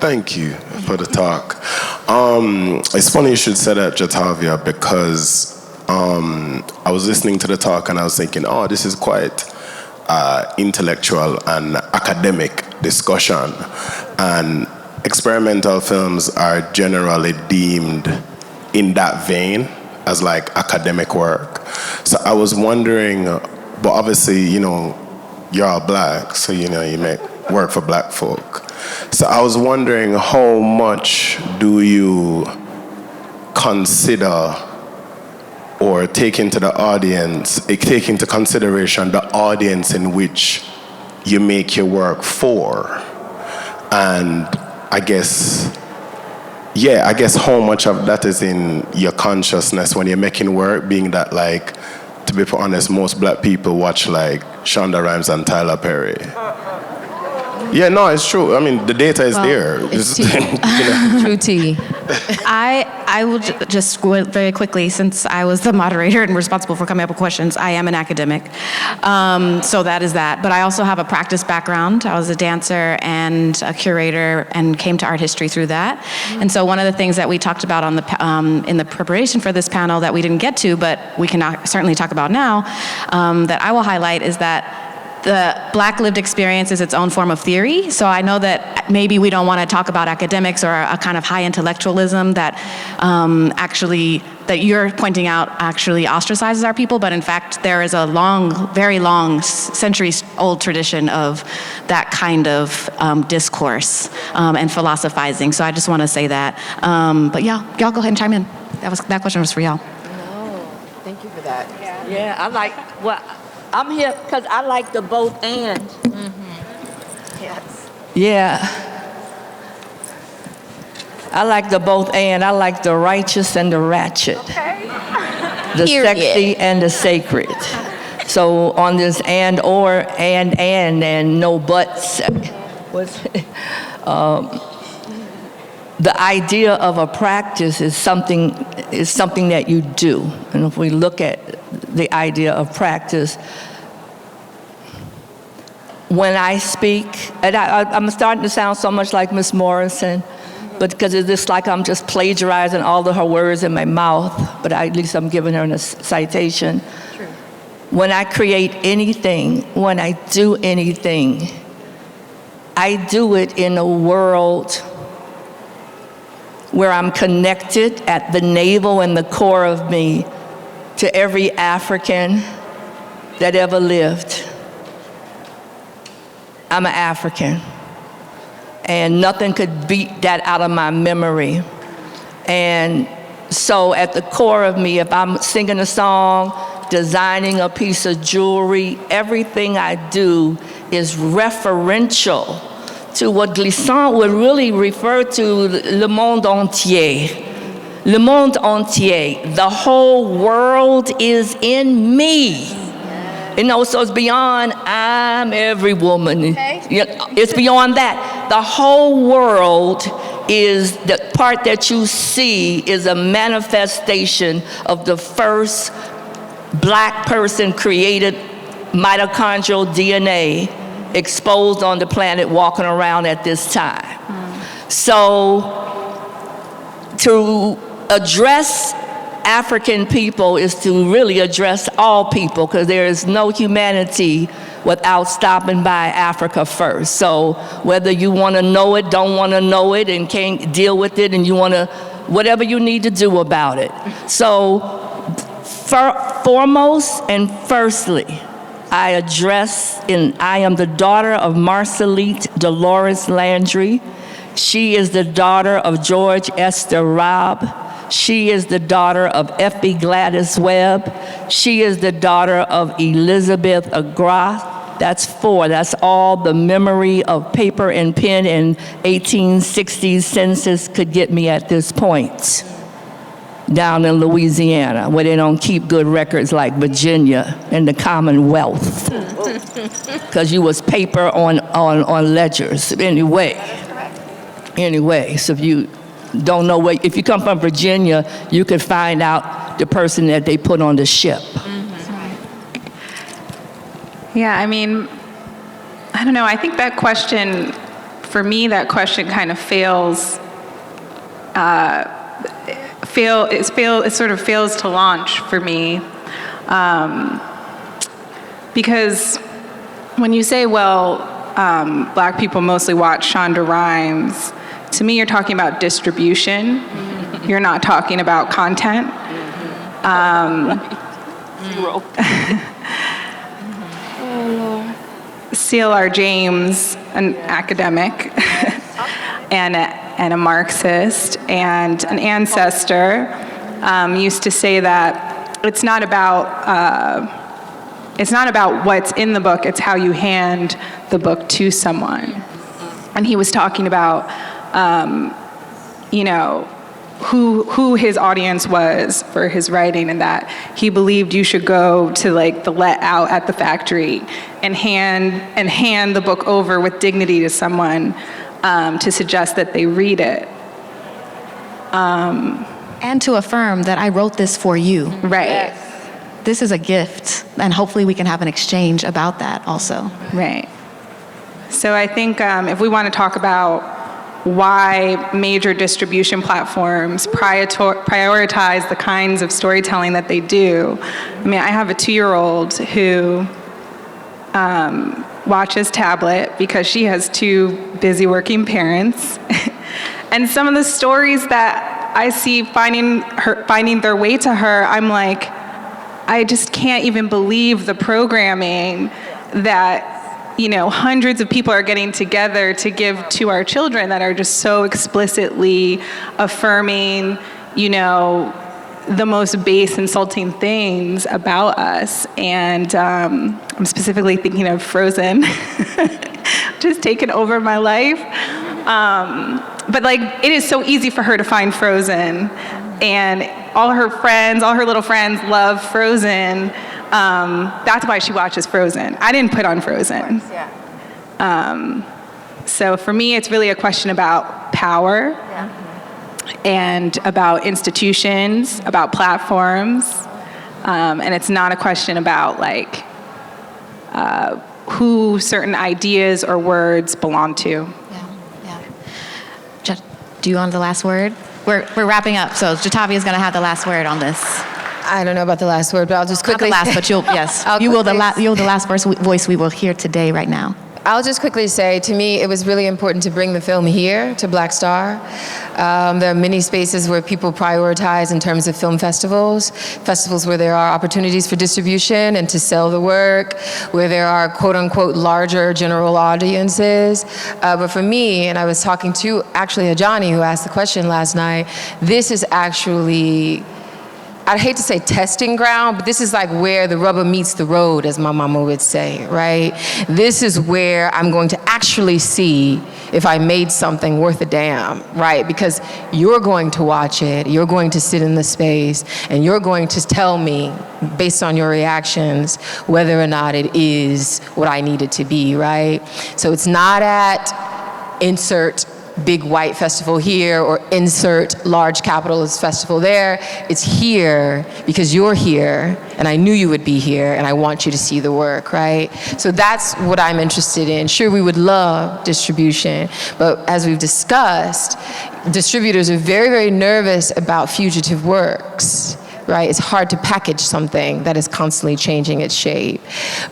thank you for the talk. It's funny you should say that, Jatavia, because I was listening to the talk and I was thinking, oh, this is quite intellectual and academic discussion. And experimental films are generally deemed in that vein as like academic work. So I was wondering, but obviously, you know, you're all black, so you know, you make work for black folk. So I was wondering, how much do you consider or take into consideration the audience in which you make your work for? And I guess how much of that is in your consciousness when you're making work, being that, like, to be honest, most black people watch like Shonda Rhimes and Tyler Perry. Yeah, no, it's true. I mean, the data is there. It's Just, tea. True tea. I will just go very quickly, since I was the moderator and responsible for coming up with questions. I am an academic, so that is that. But I also have a practice background. I was a dancer and a curator and came to art history through that. And so one of the things that we talked about on the in the preparation for this panel that we didn't get to, but we can certainly talk about now, that I will highlight is that the Black lived experience is its own form of theory. So I know that maybe we don't want to talk about academics or a kind of high intellectualism that that you're pointing out actually ostracizes our people, but in fact there is a long, very long, centuries-old tradition of that kind of discourse and philosophizing. So I just want to say that. But yeah, y'all go ahead and chime in. That question was for y'all. No, thank you for that. Yeah, I like, well, I'm here because I like the both and. Yes. Yeah. I like the both and. I like the righteous and the ratchet. Okay. The sexy and the sacred. So on this and or and no buts. The idea of a practice is something that you do. And if we look at the idea of practice, when I speak, and I'm starting to sound so much like Miss Morrison, but because it's just like I'm just plagiarizing all of her words in my mouth, but at least I'm giving her a citation. True. When I create anything, when I do anything, I do it in a world where I'm connected at the navel and the core of me to every African that ever lived. I'm an African, and nothing could beat that out of my memory. And so at the core of me, if I'm singing a song, designing a piece of jewelry, everything I do is referential to what Glissant would really refer to le monde entier. Le monde entier, the whole world is in me. You know, so it's beyond I'm every woman. Okay. It's beyond that. The whole world is, the part that you see is a manifestation of the first Black person created mitochondrial DNA exposed on the planet walking around at this time. So to address African people is to really address all people, because there is no humanity without stopping by Africa first. So whether you want to know it, don't want to know it, and can't deal with it, and you want to, whatever you need to do about it. So foremost and firstly, I am the daughter of Marcelite Dolores Landry. She is the daughter of George Esther Robb. She is the daughter of Effie Gladys Webb. She is the daughter of Elizabeth Agrath. That's 4. That's all the memory of paper and pen in 1860s census could get me at this point. Down in Louisiana, where they don't keep good records like Virginia and the Commonwealth. Because you was paper on ledgers. Anyway, so if you don't know where, if you come from Virginia, you could find out the person that they put on the ship. Yeah, I mean, I don't know. I think that question, for me, that question kind of fails. It sort of fails to launch for me, because when you say, well, Black people mostly watch Shonda Rhimes, to me, you're talking about distribution. You're not talking about content. Zero. C.L.R. James, an academic and a Marxist and an ancestor, used to say that it's not about what's in the book, it's how you hand the book to someone. And he was talking about, who his audience was for his writing, and that he believed you should go to like the let out at the factory and hand the book over with dignity to someone to suggest that they read it. And to affirm that I wrote this for you. Right. Yes. This is a gift, and hopefully we can have an exchange about that also. Right. So I think if we want to talk about why major distribution platforms prioritize the kinds of storytelling that they do. I mean, I have a 2-year-old who watches tablet because she has 2 busy working parents. And some of the stories that I see finding their way to her, I'm like, I just can't even believe the programming that hundreds of people are getting together to give to our children that are just so explicitly affirming, the most base, insulting things about us. And I'm specifically thinking of Frozen, just taken over my life. But it is so easy for her to find Frozen, and all her little friends love Frozen. That's why she watches Frozen. I didn't put on Frozen. Of course, yeah. So for me, it's really a question about power and about institutions, about platforms, and it's not a question about who certain ideas or words belong to. Do you want the last word? We're wrapping up, so Jatavia's going to have the last word on this. I don't know about the last word, but I'll just quickly. Not the last, but you'll you're the last voice we will hear today, right now. I'll just quickly say, to me, it was really important to bring the film here to BlackStar. There are many spaces where people prioritize in terms of film festivals where there are opportunities for distribution and to sell the work, where there are quote unquote larger general audiences. But for me, and I was talking to actually Ajani who asked the question last night, this is actually, I'd hate to say testing ground, but this is like where the rubber meets the road, as my mama would say, right? This is where I'm going to actually see if I made something worth a damn, right? Because you're going to watch it, you're going to sit in the space, and you're going to tell me, based on your reactions, whether or not it is what I need it to be, right? So it's not at insert big white festival here or insert large capitalist festival there. It's here because you're here and I knew you would be here and I want you to see the work, right? So that's what I'm interested in. Sure, we would love distribution, but as we've discussed, distributors are very, very nervous about fugitive works. Right? It's hard to package something that is constantly changing its shape.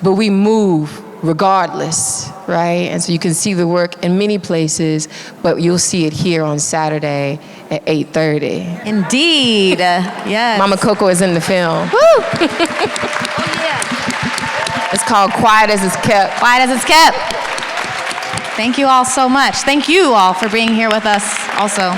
But we move regardless, right? And so you can see the work in many places, but you'll see it here on Saturday at 8:30. Indeed. Yes. Mama Koko is in the film. Woo! Oh, yeah. It's called Quiet as It's Kept. Quiet as It's Kept. Thank you all so much. Thank you all for being here with us also.